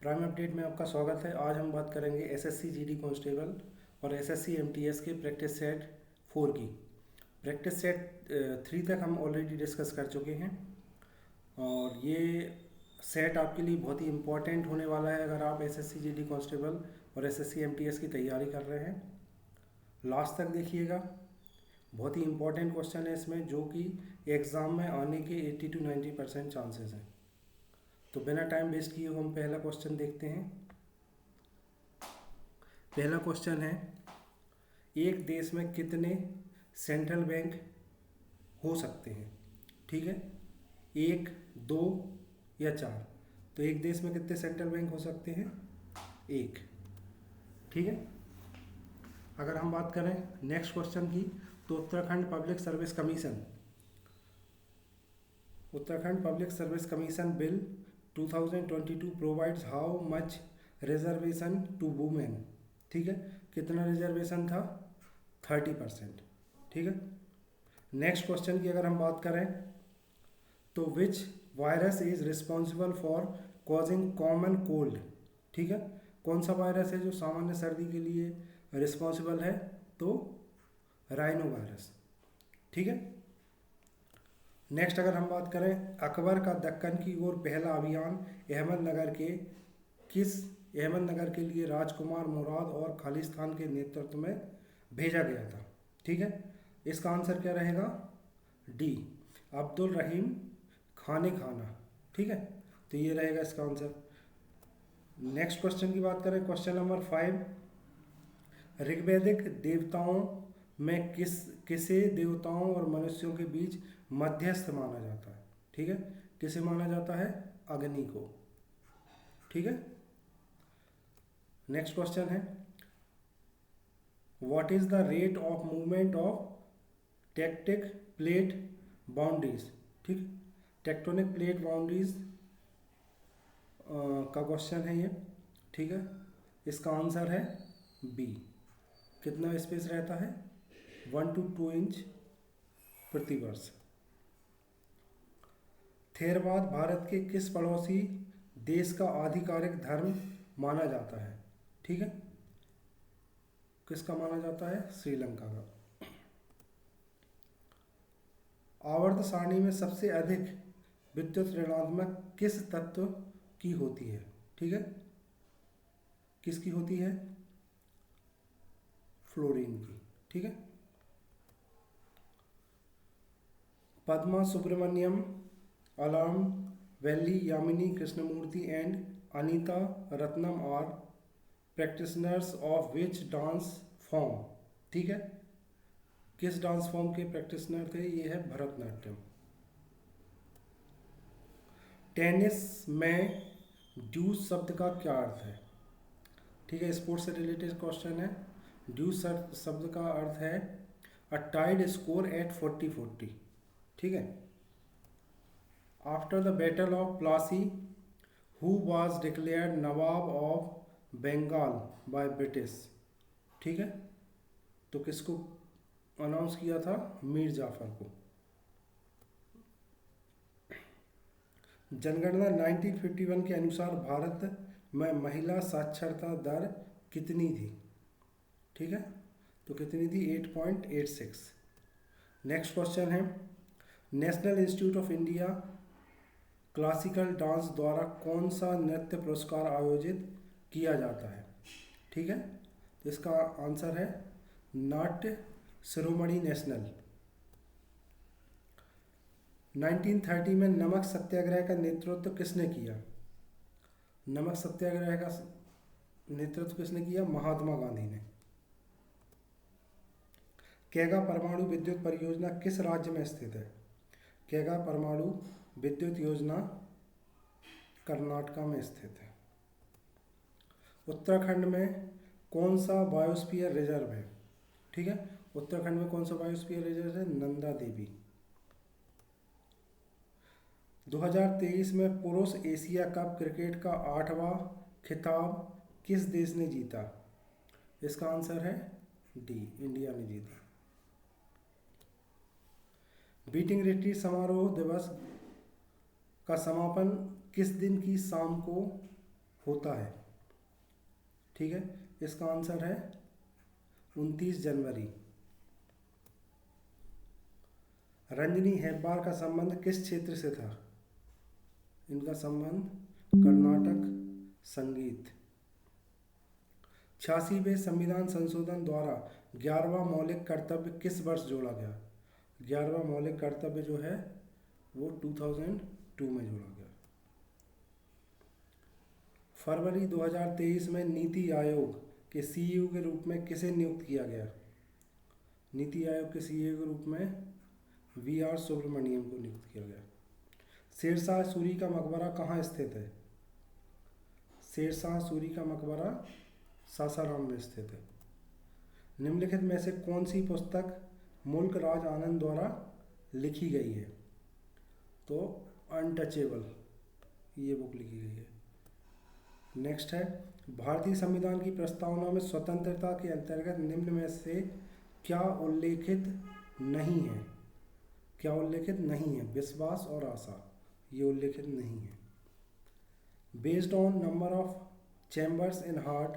Prime update में आपका स्वागत है। आज हम बात करेंगे एसएससी जीडी कांस्टेबल और एसएससी एमटीएस के प्रैक्टिस सेट 4 की। प्रैक्टिस सेट 3 तक हम ऑलरेडी डिस्कस कर चुके हैं और ये सेट आपके लिए बहुत ही इम्पोर्टेंट होने वाला है अगर आप एसएससी जीडी कांस्टेबल और एसएससी एमटीएस की तैयारी कर रहे हैं। लास्ट तक देखिएगा, बहुत ही इम्पोर्टेंट क्वेश्चन है इसमें जो कि एग्ज़ाम में आने के 80 to 90% चांसेस हैं। तो बिना टाइम वेस्ट किए हम पहला क्वेश्चन देखते हैं। पहला क्वेश्चन है, एक देश में कितने सेंट्रल बैंक हो सकते हैं? ठीक है, 1, 2 या 4। तो एक देश में कितने सेंट्रल बैंक हो सकते हैं? 1। ठीक है। अगर हम बात करें नेक्स्ट क्वेश्चन की, तो Uttarakhand Public Service Commission Bill 2022 provides how much reservation to women. ठीक है, कितना रिजर्वेशन था? 30%। ठीक है। नेक्स्ट क्वेश्चन की अगर हम बात करें, तो which virus is responsible for causing common cold. ठीक है, कौन सा वायरस है जो सामान्य सर्दी के लिए रिस्पॉन्सिबल है? तो राइनो वायरस। ठीक है। नेक्स्ट अगर हम बात करें, अकबर का दक्कन की ओर पहला अभियान अहमदनगर के लिए राजकुमार मुराद और खालिस्तान के नेतृत्व में भेजा गया था। ठीक है, इसका आंसर क्या रहेगा? डी, अब्दुल रहीम खाने खाना। ठीक है, तो ये रहेगा इसका आंसर। नेक्स्ट क्वेश्चन की बात करें, क्वेश्चन नंबर 5, ऋग्वैदिक देवताओं में किसे देवताओं और मनुष्यों के बीच मध्यस्थ माना जाता है? ठीक है, किसे माना जाता है? अग्नि को। ठीक है। नेक्स्ट क्वेश्चन है, what is the rate of movement of tactic plate boundaries. ठीक, टेक्टोनिक प्लेट बाउंड्रीज का क्वेश्चन है ये। ठीक है, इसका आंसर है बी। कितना स्पेस रहता है? 1 to 2 इंच प्रति वर्ष। थेरवाद भारत के किस पड़ोसी देश का आधिकारिक धर्म माना जाता है? ठीक है, किसका माना जाता है? श्रीलंका का। आवर्त सारणी में सबसे अधिक विद्युत ऋणात्मक किस तत्व की होती है? ठीक है, किसकी होती है? फ्लोरीन की। ठीक है। Padma Subramanyam, Alarmel Valli, Yamini Krishnamurthy and Anita Ratnam are practitioners of which dance form. ठीक है, किस डांस फॉर्म के प्रैक्टिशनर थे? ये है भरतनाट्यम। टेनिस में ड्यूस शब्द का क्या अर्थ है? ठीक है, स्पोर्ट्स से रिलेटेड क्वेश्चन है। ड्यूस शब्द का अर्थ है अ टाइड स्कोर एट 40-40। ठीक है। After the battle of Plassey who was declared nawab of Bengal by British. ठीक है, तो किसको अनाउंस किया था? मीर जाफर को। जनगणना 1951 के अनुसार भारत में महिला साक्षरता दर कितनी थी? ठीक है, तो कितनी थी? 8.86। नेक्स्ट क्वेश्चन है, national institute of India classical dance द्वारा कौन सा नृत्य पुरस्कार आयोजित किया जाता है? ठीक है, तो इसका आंसर है नाट्य शिरोमणि नेशनल। 1930 में नमक सत्याग्रह का नेतृत्व किसने किया? नमक सत्याग्रह का नेतृत्व किसने किया? महात्मा गांधी ने। कैगा परमाणु विद्युत परियोजना किस राज्य में स्थित है? कैगा परमाणु विद्युत योजना कर्नाटक में स्थित है। उत्तराखंड में कौन सा बायोस्फीयर रिजर्व है? ठीक है, उत्तराखंड में कौन सा बायोस्फीयर रिजर्व है? नंदा देवी। 2023 में पुरुष एशिया कप क्रिकेट का 8वां खिताब किस देश ने जीता? इसका आंसर है डी, इंडिया ने जीता। बीटिंग रिट्रीट समारोह दिवस का समापन किस दिन की शाम को होता है? ठीक है, इसका आंसर है 29 जनवरी। रंजनी हेब्बार का संबंध किस क्षेत्र से था? इनका संबंध कर्नाटक संगीत। 86वें संविधान संशोधन द्वारा 11वां मौलिक कर्तव्य किस वर्ष जोड़ा गया? 11वां मौलिक कर्तव्य जो है वो 2002 में जोड़ा गया। फरवरी 2023 में नीति आयोग के सीईओ के रूप में किसे नियुक्त किया गया? नीति आयोग के सीईओ के रूप में वी.आर. सुब्रमण्यम को नियुक्त किया गया। शेरशाह सूरी का मकबरा कहाँ स्थित है? शेरशाह सूरी का मकबरा सासाराम में स्थित है। निम्नलिखित में से कौन सी पुस्तक मुल्क राज आनंद द्वारा लिखी गई है? तो अनटचेबल ये बुक लिखी गई है। नेक्स्ट है, भारतीय संविधान की प्रस्तावना में स्वतंत्रता के अंतर्गत निम्न में से क्या उल्लेखित नहीं है? क्या उल्लेखित नहीं है? विश्वास और आशा ये उल्लेखित नहीं है। Based on number of chambers in heart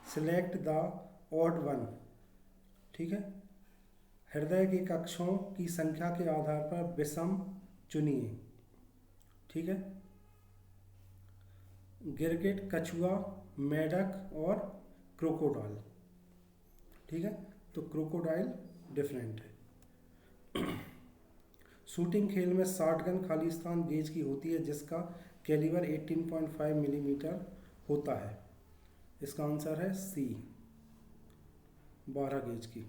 select the odd one. ठीक है, हृदय के कक्षों की संख्या के आधार पर विषम चुनिए। ठीक है, गिरगिट, कछुआ, मेढक और क्रोकोडाइल। ठीक है, तो क्रोकोडाइल डिफरेंट है। शूटिंग खेल में शॉट गन खालिस्तान गेज की होती है जिसका कैलिबर 18.5 मिलीमीटर होता है। इसका आंसर है सी, 12 गेज की।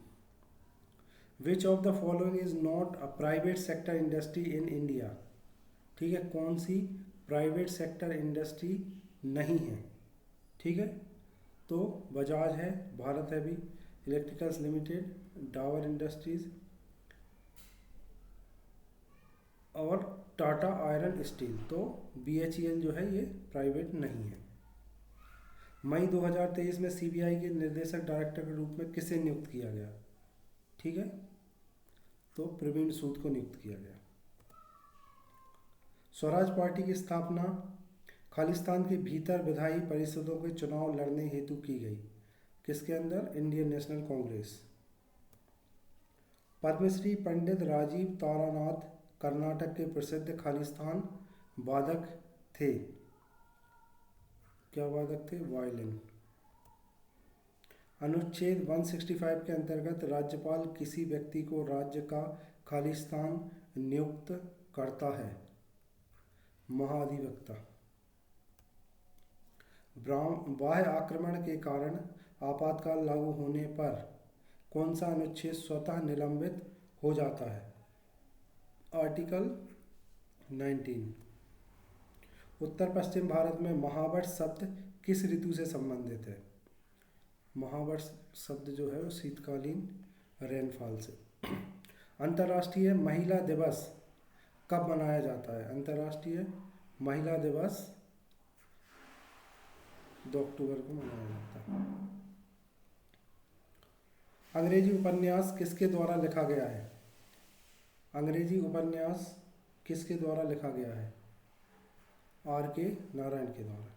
Which of the following is not a private sector industry in India? ठीक है, कौन सी प्राइवेट सेक्टर इंडस्ट्री नहीं है? ठीक है, तो बजाज है, Bharat heavy electricals limited, Dabur industries और टाटा आयरन स्टील। तो BHEL जो है ये प्राइवेट नहीं है। मई 2023 में CBI के निर्देशक डायरेक्टर के रूप में किसे नियुक्त किया गया? ठीक है, तो प्रवीण सूद को नियुक्त किया गया। स्वराज पार्टी की स्थापना खालिस्तान के भीतर विधायी परिषदों के चुनाव लड़ने हेतु की गई। किसके अंदर? Indian National Congress. Padmashri Pandit Rajeev Taranath Karnataka के प्रसिद्ध खालिस्तान वादक थे। क्या वादक थे? वायलिन। अनुच्छेद 165 के अंतर्गत राज्यपाल किसी व्यक्ति को राज्य का खालिस्तान नियुक्त करता है? महाधिवक्ता। बाह्य आक्रमण के कारण आपातकाल लागू होने पर कौन सा अनुच्छेद स्वतः निलंबित हो जाता है? आर्टिकल 19। उत्तर पश्चिम भारत में महावर्ष शब्द किस ऋतु से संबंधित है? महावर्ष शब्द जो है वो शीतकालीन रेनफॉल से। अंतर्राष्ट्रीय महिला दिवस कब मनाया जाता है? अंतर्राष्ट्रीय महिला दिवस 2 अक्टूबर को मनाया जाता है। अंग्रेजी उपन्यास किसके द्वारा लिखा गया है? अंग्रेजी उपन्यास किसके द्वारा लिखा गया है? R.K. नारायण के द्वारा।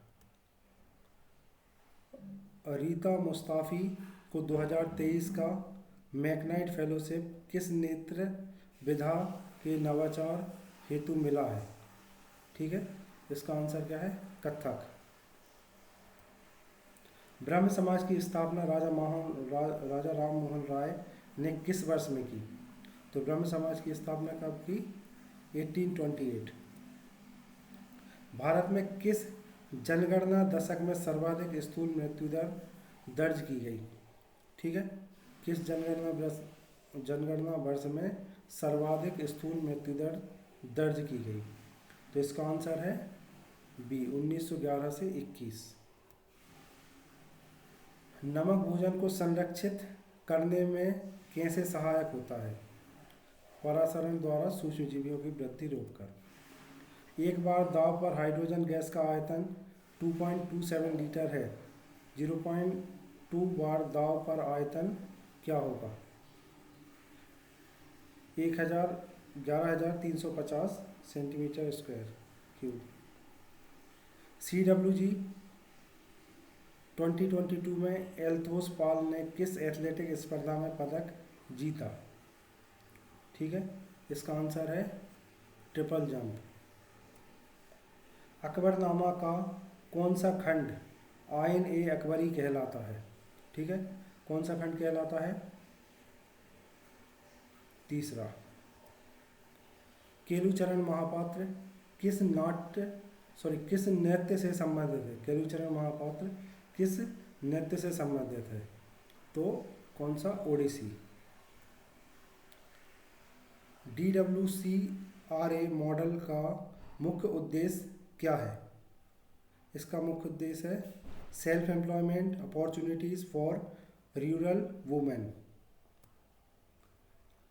रीता मुस्ताफी को 2023 का मैकनाइट फेलोशिप किस नेत्र विधा के नवाचार हेतु मिला है? ठीक है, इसका आंसर क्या है? कथक। ब्रह्म समाज की स्थापना राजा राम मोहन राय ने किस वर्ष में की? तो ब्रह्म समाज की स्थापना कब की? 1828। भारत में किस जनगणना दशक में सर्वाधिक स्थूल मृत्यु दर दर्ज की गई? ठीक है, किस जनगणना वर्ष में सर्वाधिक स्थूल मृत्यु दर दर्ज की गई? तो इसका आंसर है बी, 1911 से 21। नमक भोजन को संरक्षित करने में कैसे सहायक होता है? परासरण द्वारा सूक्ष्मजीवियों की वृद्धि रोककर। एक बार दाब पर हाइड्रोजन गैस का आयतन 2.27 लीटर है। 0.2 बार दाब पर आयतन क्या होगा? 11,350 सेंटीमीटर स्क्वायर क्यूब। CWG 2022 में एल्तोस पाल ने किस एथलेटिक स्पर्धा में पदक जीता? ठीक है, इसका आंसर है ट्रिपल जंप। अकबरनामा का कौन सा खंड आयन ए अकबरी कहलाता है? ठीक है, कौन सा खंड कहलाता है? तीसरा। केलुचरण महापात्र किस नृत्य से संबंधित है? केलुचरण महापात्र किस नृत्य से संबंधित है? तो कौन सा? ओडिसी। DWCRA मॉडल का मुख्य उद्देश्य क्या है? इसका मुख्य उद्देश्य है self employment opportunities for rural women.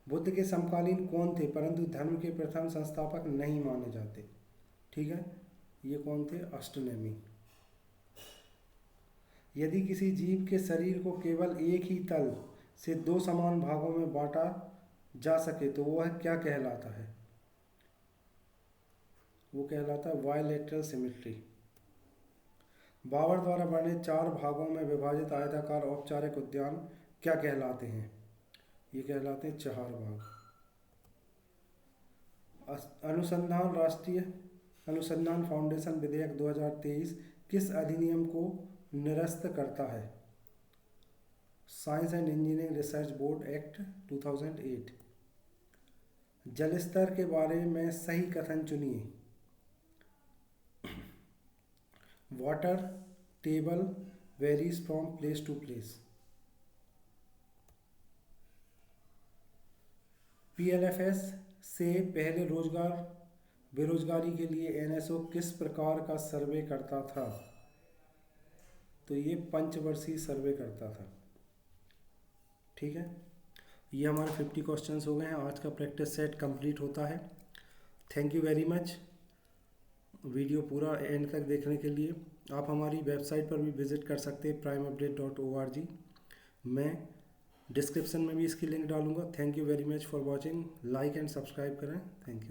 Buddha के समकालीन कौन थे परंतु धर्म के प्रथम संस्थापक नहीं माने जाते? ठीक है, ये कौन थे? अष्टनेमी। यदि किसी जीव के शरीर को केवल एक ही तल से दो समान भागों में बांटा जा सके तो वह क्या कहलाता है? वो कहलाता है बायलैटरल सिमेट्री। बाबर द्वारा बने 4 भागों में विभाजित आयताकार औपचारिक उद्यान क्या कहलाते हैं? ये कहलाते हैं चहारबाग। राष्ट्रीय अनुसंधान फाउंडेशन विधेयक 2023 किस अधिनियम को निरस्त करता है? Science and Engineering Research Board Act 2008। जल स्तर के बारे में सही कथन चुनिए। Water table varies from place to place. PLFS से पहले बेरोजगारी के लिए NSO किस प्रकार का सर्वे करता था? तो ये पंचवर्षीय सर्वे करता था। ठीक है, ये हमारे 50 क्वेश्चंस हो गए हैं। आज का प्रैक्टिस सेट कंप्लीट होता है। Thank you very much video पूरा एंड तक देखने के लिए। आप हमारी वेबसाइट पर भी विजिट कर सकते हैं primeupdate.org। मैं डिस्क्रिप्शन में भी इसकी लिंक डालूंगा। Thank you very much for watching. Like and subscribe करें। Thank you.